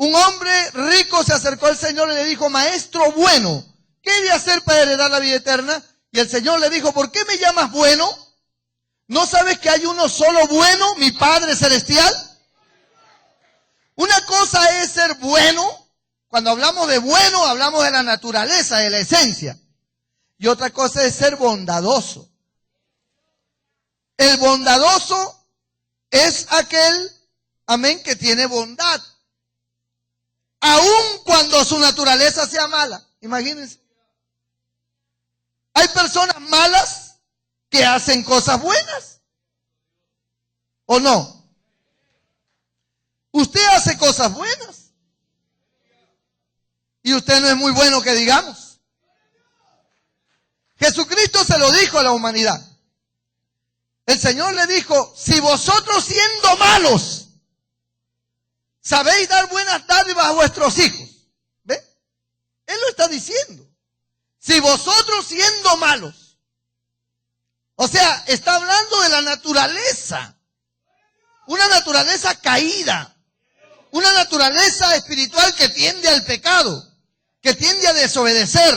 Un hombre rico se acercó al Señor y le dijo, maestro bueno, ¿qué he de hacer para heredar la vida eterna? Y el Señor le dijo, ¿por qué me llamas bueno? ¿No sabes que hay uno solo bueno, mi Padre Celestial? Una cosa es ser bueno. Cuando hablamos de bueno, hablamos de la naturaleza, de la esencia. Y otra cosa es ser bondadoso. El bondadoso es aquel, amén, que tiene bondad. Aun cuando su naturaleza sea mala. Imagínense. Hay personas malas que hacen cosas buenas. ¿O no? Usted hace cosas buenas. Y usted no es muy bueno que digamos. Jesucristo se lo dijo a la humanidad. El Señor le dijo, si vosotros siendo malos, sabéis dar buenas dádivas a vuestros hijos. ¿Ve? Él lo está diciendo. Si vosotros siendo malos. O sea, está hablando de la naturaleza. Una naturaleza caída. Una naturaleza espiritual que tiende al pecado. Que tiende a desobedecer.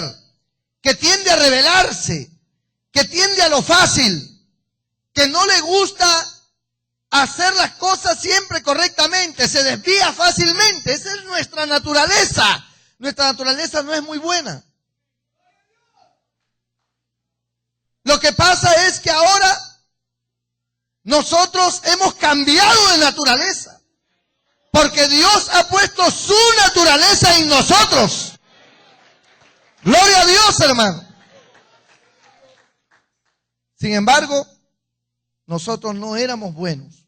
Que tiende a rebelarse. Que tiende a lo fácil. Que no le gusta hacer las cosas siempre correctamente, se desvía fácilmente. Esa es nuestra naturaleza. Nuestra naturaleza no es muy buena. Lo que pasa es que ahora nosotros hemos cambiado de naturaleza. Porque Dios ha puesto su naturaleza en nosotros. Gloria a Dios, hermano. Sin embargo, nosotros no éramos buenos,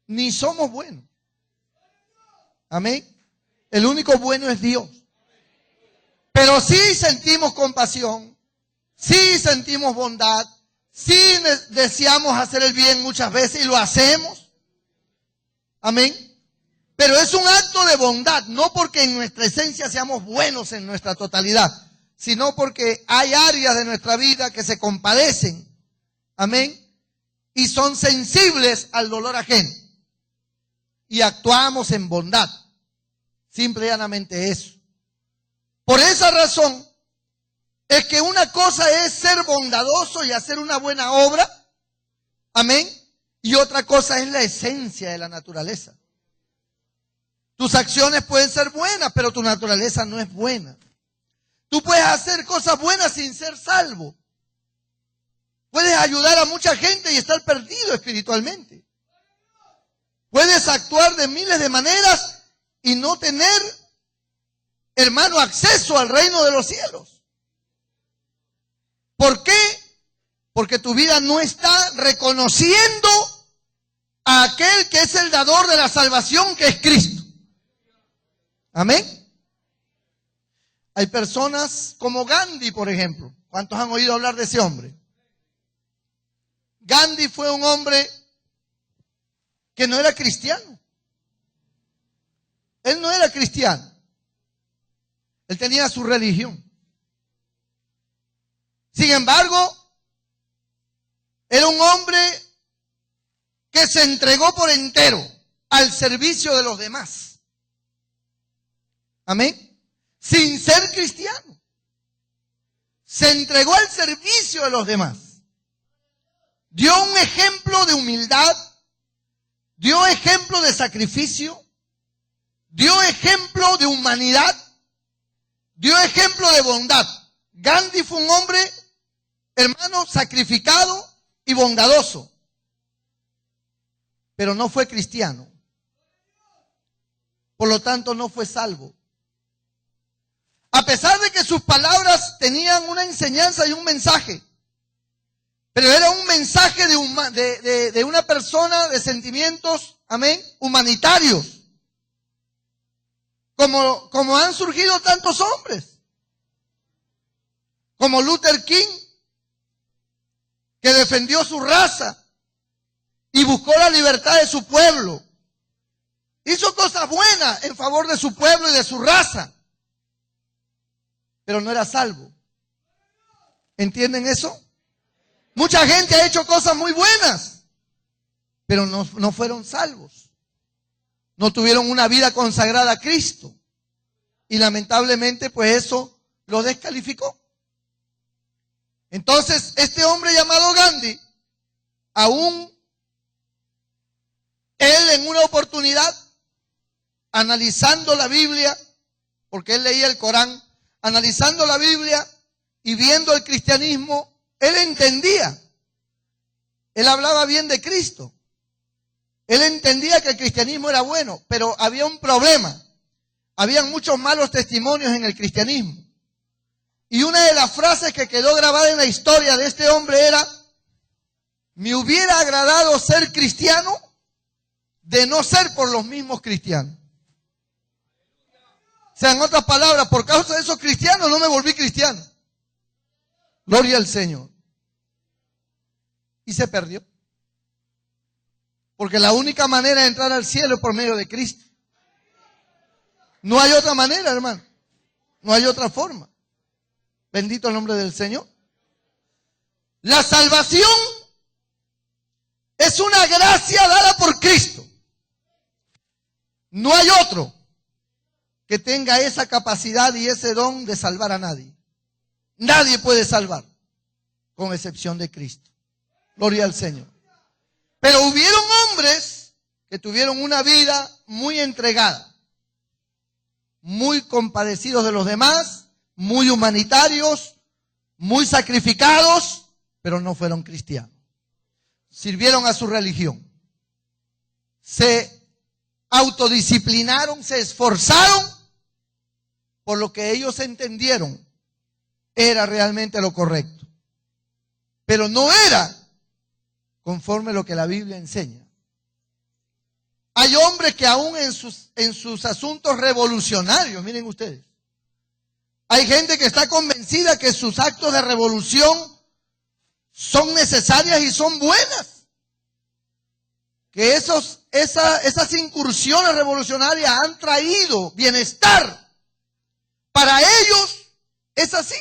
ni somos buenos. Amén. El único bueno es Dios. Pero sí sentimos compasión, sí sentimos bondad, sí deseamos hacer el bien muchas veces y lo hacemos. Amén. Pero es un acto de bondad, no porque en nuestra esencia seamos buenos en nuestra totalidad, sino porque hay áreas de nuestra vida que se compadecen. Amén. Y son sensibles al dolor ajeno. Y actuamos en bondad. Simple y llanamente eso. Por esa razón, es que una cosa es ser bondadoso y hacer una buena obra. Amén. Y otra cosa es la esencia de la naturaleza. Tus acciones pueden ser buenas, pero tu naturaleza no es buena. Tú puedes hacer cosas buenas sin ser salvo. Puedes ayudar a mucha gente y estar perdido espiritualmente. Puedes actuar de miles de maneras y no tener, hermano, acceso al reino de los cielos. ¿Por qué? Porque tu vida no está reconociendo a aquel que es el dador de la salvación, que es Cristo. Amén. Hay personas como Gandhi, por ejemplo. ¿Cuántos han oído hablar de ese hombre? Gandhi fue un hombre que no era cristiano. Él no era cristiano. Él tenía su religión. Sin embargo, era un hombre que se entregó por entero al servicio de los demás. Amén. Sin ser cristiano. Se entregó al servicio de los demás. Dio un ejemplo de humildad, dio ejemplo de sacrificio, dio ejemplo de humanidad, dio ejemplo de bondad. Gandhi fue un hombre, hermano, sacrificado y bondadoso, pero no fue cristiano. Por lo tanto, no fue salvo. A pesar de que sus palabras tenían una enseñanza y un mensaje, pero era un mensaje de una persona de sentimientos, amén, humanitarios. Como han surgido tantos hombres. Como Luther King, que defendió su raza y buscó la libertad de su pueblo. Hizo cosas buenas en favor de su pueblo y de su raza. Pero no era salvo. ¿Entienden eso? Mucha gente ha hecho cosas muy buenas, pero no fueron salvos. No tuvieron una vida consagrada a Cristo. Y lamentablemente, pues eso lo descalificó. Entonces, este hombre llamado Gandhi, aún él en una oportunidad, analizando la Biblia, porque él leía el Corán, analizando la Biblia y viendo el cristianismo, él entendía. Él hablaba bien de Cristo. Él entendía que el cristianismo era bueno, pero había un problema. Habían muchos malos testimonios en el cristianismo. Y una de las frases que quedó grabada en la historia de este hombre era: me hubiera agradado ser cristiano de no ser por los mismos cristianos. O sea, en otras palabras, por causa de esos cristianos no me volví cristiano. Gloria al Señor. Y se perdió. Porque la única manera de entrar al cielo es por medio de Cristo. No hay otra manera, hermano. No hay otra forma. Bendito el nombre del Señor. La salvación es una gracia dada por Cristo. No hay otro que tenga esa capacidad y ese don de salvar a nadie. Nadie puede salvar, con excepción de Cristo. Gloria al Señor. Pero hubieron hombres que tuvieron una vida muy entregada, muy compadecidos de los demás, muy humanitarios, muy sacrificados, pero no fueron cristianos. Sirvieron a su religión. Se autodisciplinaron, se esforzaron por lo que ellos entendieron era realmente lo correcto. Pero no era conforme a lo que la Biblia enseña. Hay hombres que aún en sus asuntos revolucionarios, miren ustedes, hay gente que está convencida que sus actos de revolución son necesarias y son buenas. Que esas incursiones revolucionarias han traído bienestar. Para ellos es así.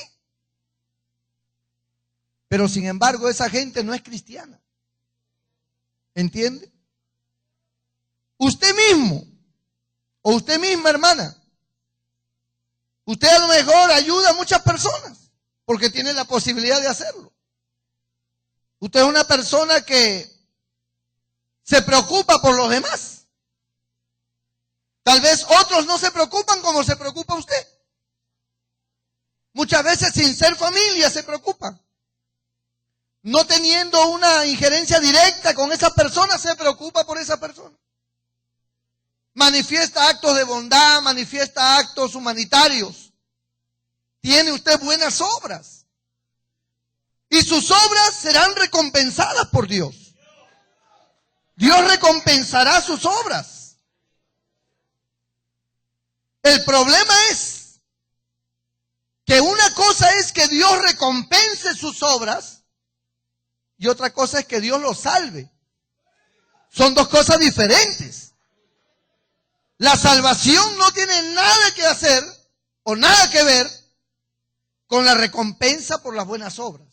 Pero sin embargo, esa gente no es cristiana. ¿Entiende? Usted mismo, o usted misma, hermana, usted a lo mejor ayuda a muchas personas, porque tiene la posibilidad de hacerlo. Usted es una persona que se preocupa por los demás. Tal vez otros no se preocupan como se preocupa usted. Muchas veces sin ser familia se preocupan. No teniendo una injerencia directa con esa persona, se preocupa por esa persona. Manifiesta actos de bondad, manifiesta actos humanitarios. Tiene usted buenas obras. Y sus obras serán recompensadas por Dios. Dios recompensará sus obras. El problema es que una cosa es que Dios recompense sus obras y otra cosa es que Dios los salve. Son dos cosas diferentes. La salvación no tiene nada que hacer o nada que ver con la recompensa por las buenas obras.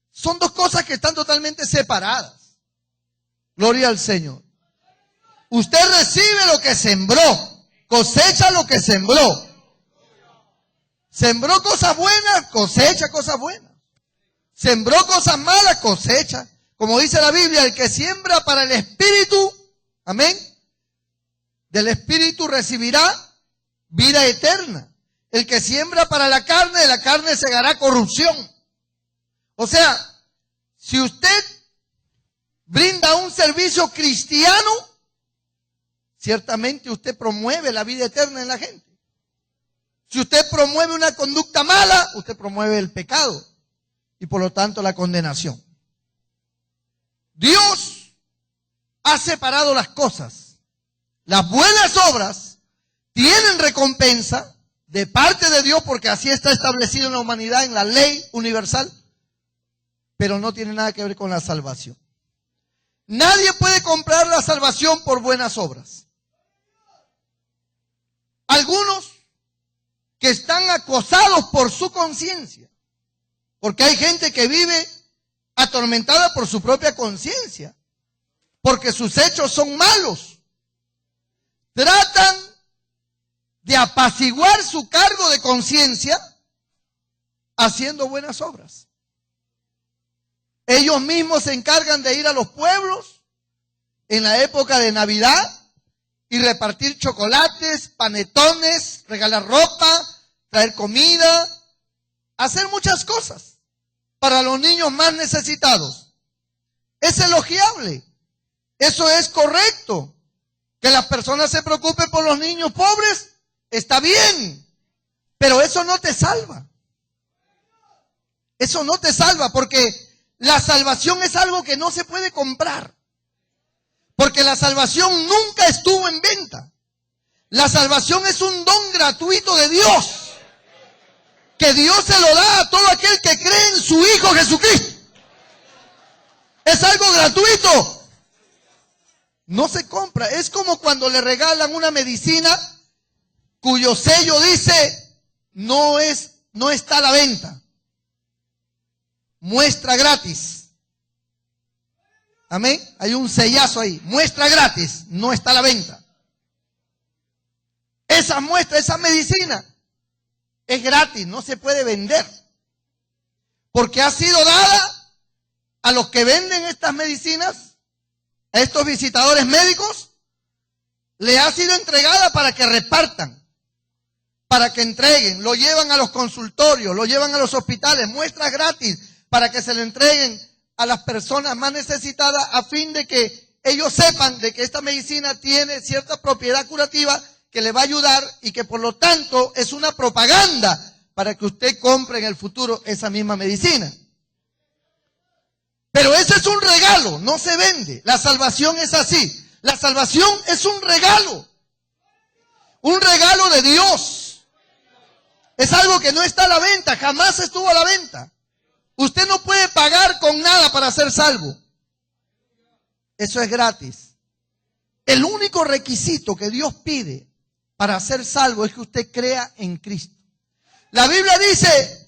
Son dos cosas que están totalmente separadas. Gloria al Señor. Usted recibe lo que sembró, cosecha lo que sembró. Sembró cosas buenas, cosecha cosas buenas. Sembró cosas malas, cosecha. Como dice la Biblia, el que siembra para el Espíritu, amén, del Espíritu recibirá vida eterna. El que siembra para la carne, de la carne segará corrupción. O sea, si usted brinda un servicio cristiano, ciertamente usted promueve la vida eterna en la gente. Si usted promueve una conducta mala, usted promueve el pecado y por lo tanto la condenación. Dios ha separado las cosas. Las buenas obras tienen recompensa de parte de Dios porque así está establecido en la humanidad, en la ley universal, pero no tiene nada que ver con la salvación. Nadie puede comprar la salvación por buenas obras. Algunos que están acosados por su conciencia, porque hay gente que vive atormentada por su propia conciencia, porque sus hechos son malos. Tratan de apaciguar su cargo de conciencia haciendo buenas obras. Ellos mismos se encargan de ir a los pueblos en la época de Navidad y repartir chocolates, panetones, regalar ropa, traer comida, hacer muchas cosas para los niños más necesitados. Es elogiable. Eso es correcto. Que las personas se preocupen por los niños pobres, está bien. Pero eso no te salva. Eso no te salva porque la salvación es algo que no se puede comprar. Porque la salvación nunca estuvo en venta. La salvación es un don gratuito de Dios. Que Dios se lo da a todo aquel que cree en su Hijo Jesucristo. Es algo gratuito. No se compra. Es como cuando le regalan una medicina cuyo sello dice no está a la venta. Muestra gratis. Amén. Hay un sellazo ahí. Muestra gratis. No está a la venta. Esa muestra, esa medicina es gratis. No se puede vender. Porque ha sido dada a los que venden estas medicinas, a estos visitadores médicos, le ha sido entregada para que repartan, para que entreguen, lo llevan a los consultorios, lo llevan a los hospitales, muestras gratis, para que se le entreguen a las personas más necesitadas a fin de que ellos sepan de que esta medicina tiene cierta propiedad curativa que le va a ayudar y que por lo tanto es una propaganda para que usted compre en el futuro esa misma medicina. Pero ese es un regalo, no se vende. La salvación es así. La salvación es un regalo de Dios. Es algo que no está a la venta, jamás estuvo a la venta. Usted no puede pagar con nada para ser salvo. Eso es gratis. El único requisito que Dios pide para ser salvo es que usted crea en Cristo. La Biblia dice,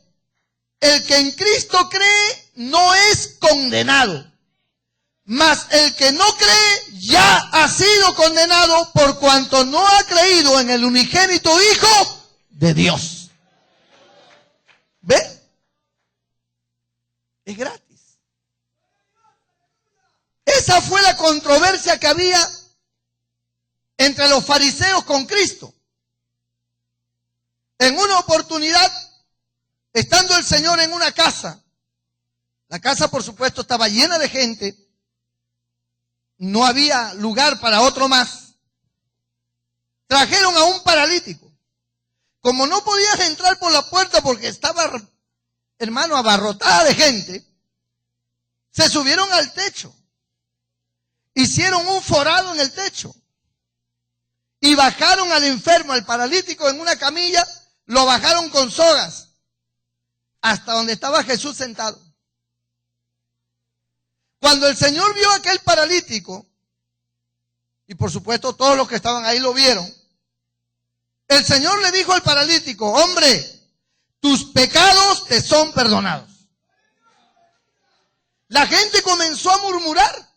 el que en Cristo cree no es condenado, mas el que no cree ya ha sido condenado por cuanto no ha creído en el unigénito Hijo de Dios. ¿Ve? Es gratis. Esa fue la controversia que había entre los fariseos con Cristo. En una oportunidad, estando el Señor en una casa, la casa por supuesto estaba llena de gente, no había lugar para otro más. Trajeron a un paralítico. Como no podían entrar por la puerta porque estaba, hermano, abarrotada de gente, se subieron al techo. Hicieron un forado en el techo. Y bajaron al enfermo, al paralítico en una camilla, lo bajaron con sogas hasta donde estaba Jesús sentado. Cuando el Señor vio a aquel paralítico, y por supuesto todos los que estaban ahí lo vieron, el Señor le dijo al paralítico, hombre, tus pecados te son perdonados. La gente comenzó a murmurar.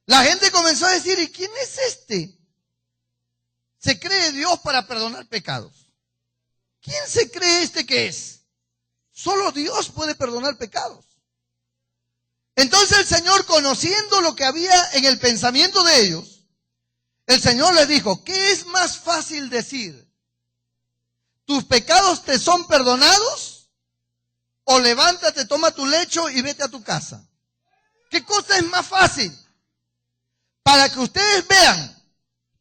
La gente comenzó a decir, ¿y quién es este? Se cree Dios para perdonar pecados. ¿Quién se cree este que es? Solo Dios puede perdonar pecados. Entonces el Señor, conociendo lo que había en el pensamiento de ellos, el Señor les dijo, ¿qué es más fácil decir? ¿Tus pecados te son perdonados? ¿O levántate, toma tu lecho y vete a tu casa? ¿Qué cosa es más fácil? Para que ustedes vean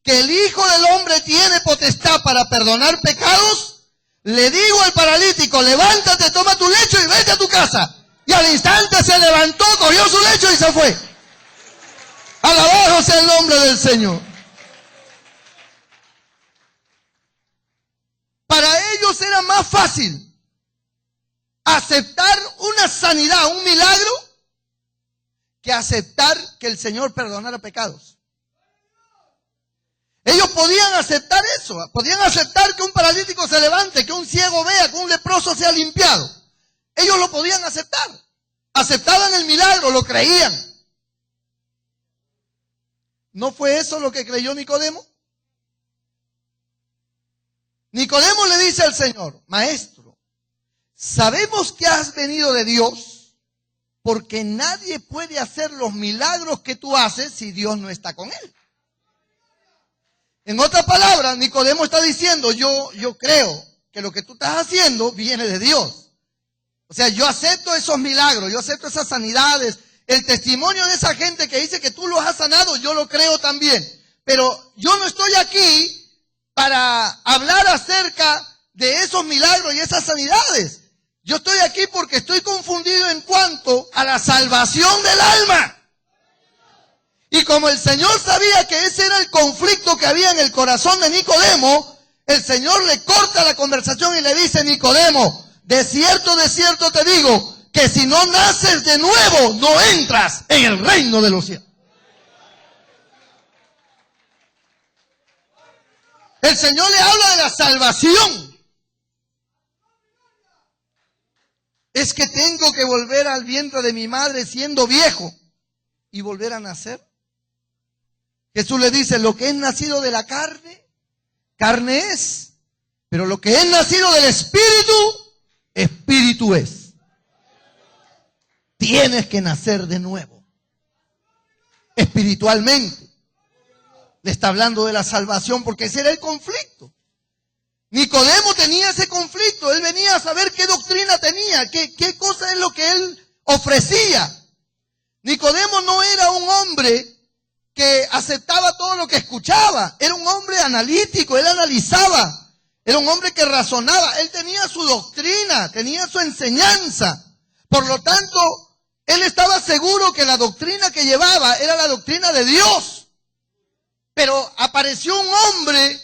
que el Hijo del Hombre tiene potestad para perdonar pecados, le digo al paralítico, levántate, toma tu lecho y vete a tu casa. Y al instante se levantó, cogió su lecho y se fue. Alabado sea el nombre del Señor. Para ellos era más fácil aceptar una sanidad, un milagro, que aceptar que el Señor perdonara pecados. Ellos podían aceptar eso, podían aceptar que un paralítico se levante, que un ciego vea, que un leproso sea limpiado. Ellos lo podían aceptar. Aceptaban el milagro, lo creían. ¿No fue eso lo que creyó Nicodemo? Nicodemo le dice al Señor: Maestro, sabemos que has venido de Dios, porque nadie puede hacer los milagros que tú haces si Dios no está con él. En otras palabras, Nicodemo está diciendo: yo creo que lo que tú estás haciendo viene de Dios. O sea, yo acepto esos milagros, yo acepto esas sanidades, el testimonio de esa gente que dice que tú los has sanado, yo lo creo también. Pero yo no estoy aquí para hablar acerca de esos milagros y esas sanidades. Yo estoy aquí porque estoy confundido en cuanto a la salvación del alma. Y como el Señor sabía que ese era el conflicto que había en el corazón de Nicodemo, el Señor le corta la conversación y le dice: Nicodemo, de cierto te digo, que si no naces de nuevo, no entras en el reino de los cielos. El Señor le habla de la salvación. Es que tengo que volver al vientre de mi madre siendo viejo y volver a nacer. Jesús le dice: lo que es nacido de la carne, carne es. Pero lo que es nacido del Espíritu, Espíritu es. Tienes que nacer de nuevo. Espiritualmente. Le está hablando de la salvación porque ese era el conflicto. Nicodemo tenía ese conflicto. Él venía a saber qué doctrina tenía, qué cosa es lo que él ofrecía. Nicodemo no era un hombre que aceptaba todo lo que escuchaba. Era un hombre analítico, él analizaba. Era un hombre que razonaba. Él tenía su doctrina, tenía su enseñanza. Por lo tanto, él estaba seguro que la doctrina que llevaba era la doctrina de Dios. Pero apareció un hombre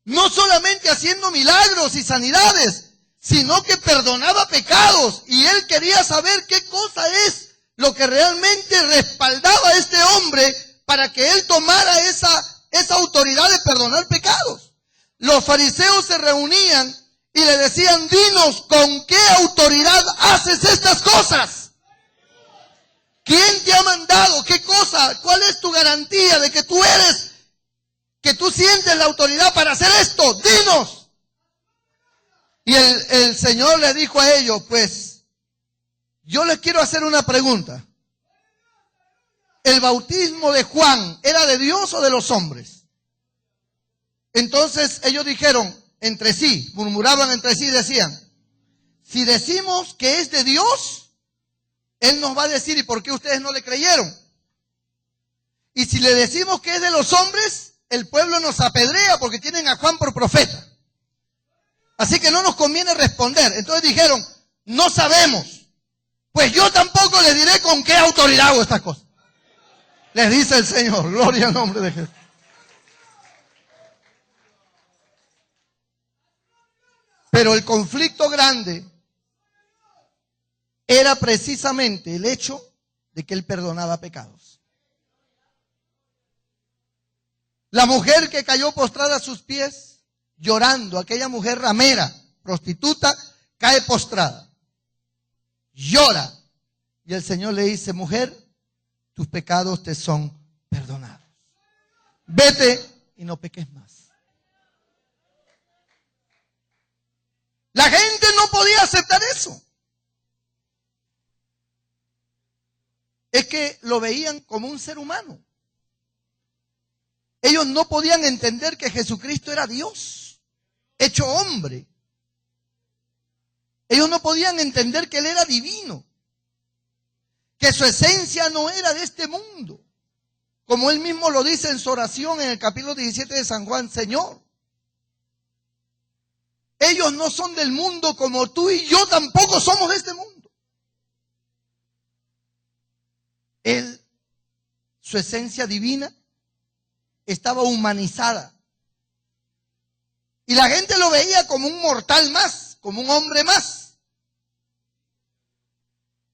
no solamente haciendo milagros y sanidades, sino que perdonaba pecados. Y él quería saber qué cosa es lo que realmente respaldaba a este hombre para que él tomara esa autoridad de perdonar pecados. Los fariseos se reunían y le decían: dinos, ¿con qué autoridad haces estas cosas? ¿Quién te ha mandado? ¿Qué cosa? ¿Cuál es tu garantía de que tú sientes la autoridad para hacer esto? Dinos. Y el Señor le dijo a ellos: pues, yo les quiero hacer una pregunta. ¿El bautismo de Juan era de Dios o de los hombres? Entonces ellos dijeron entre sí, murmuraban entre sí y decían: si decimos que es de Dios, Él nos va a decir: ¿y por qué ustedes no le creyeron? Y si le decimos que es de los hombres, el pueblo nos apedrea porque tienen a Juan por profeta. Así que no nos conviene responder. Entonces dijeron: no sabemos. Pues yo tampoco les diré con qué autoridad hago estas cosas. Les dice el Señor. Gloria al nombre de Jesús. Pero el conflicto grande era precisamente el hecho de que él perdonaba pecados. La mujer que cayó postrada a sus pies, llorando, aquella mujer ramera, prostituta, cae postrada. Llora. Y el Señor le dice: mujer, tus pecados te son perdonados. Vete y no peques más. La gente no podía aceptar eso. Es que lo veían como un ser humano. Ellos no podían entender que Jesucristo era Dios, hecho hombre. Ellos no podían entender que Él era divino, que su esencia no era de este mundo. Como Él mismo lo dice en su oración en el capítulo 17 de San Juan: Señor, ellos no son del mundo como tú y yo tampoco somos de este mundo. Él, su esencia divina, estaba humanizada. Y la gente lo veía como un mortal más, como un hombre más.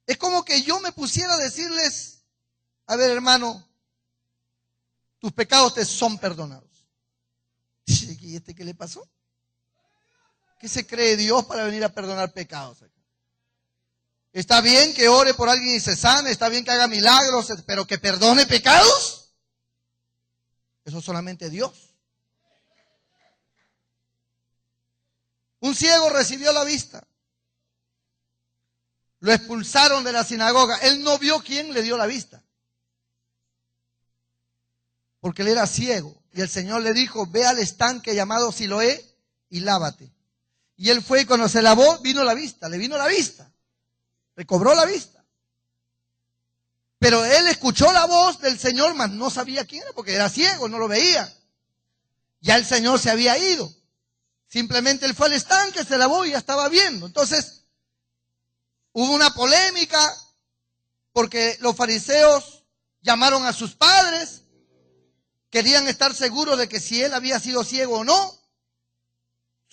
Es como que yo me pusiera a decirles: a ver, hermano, tus pecados te son perdonados. ¿Y este qué le pasó? ¿Qué se cree Dios para venir a perdonar pecados? Está bien que ore por alguien y se sane, está bien que haga milagros, pero que perdone pecados, eso solamente Dios. Un ciego recibió la vista. Lo expulsaron de la sinagoga. Él no vio quién le dio la vista, porque él era ciego. Y el Señor le dijo, ve al estanque llamado Siloé y lávate. Y él fue, y cuando se lavó, vino la vista, le vino la vista, recobró la vista. Pero él escuchó la voz del Señor, mas no sabía quién era, porque era ciego, no lo veía. Ya el Señor se había ido. Simplemente él fue al estanque, se lavó y ya estaba viendo. Entonces, hubo una polémica, porque los fariseos llamaron a sus padres, querían estar seguros de que si él había sido ciego o no.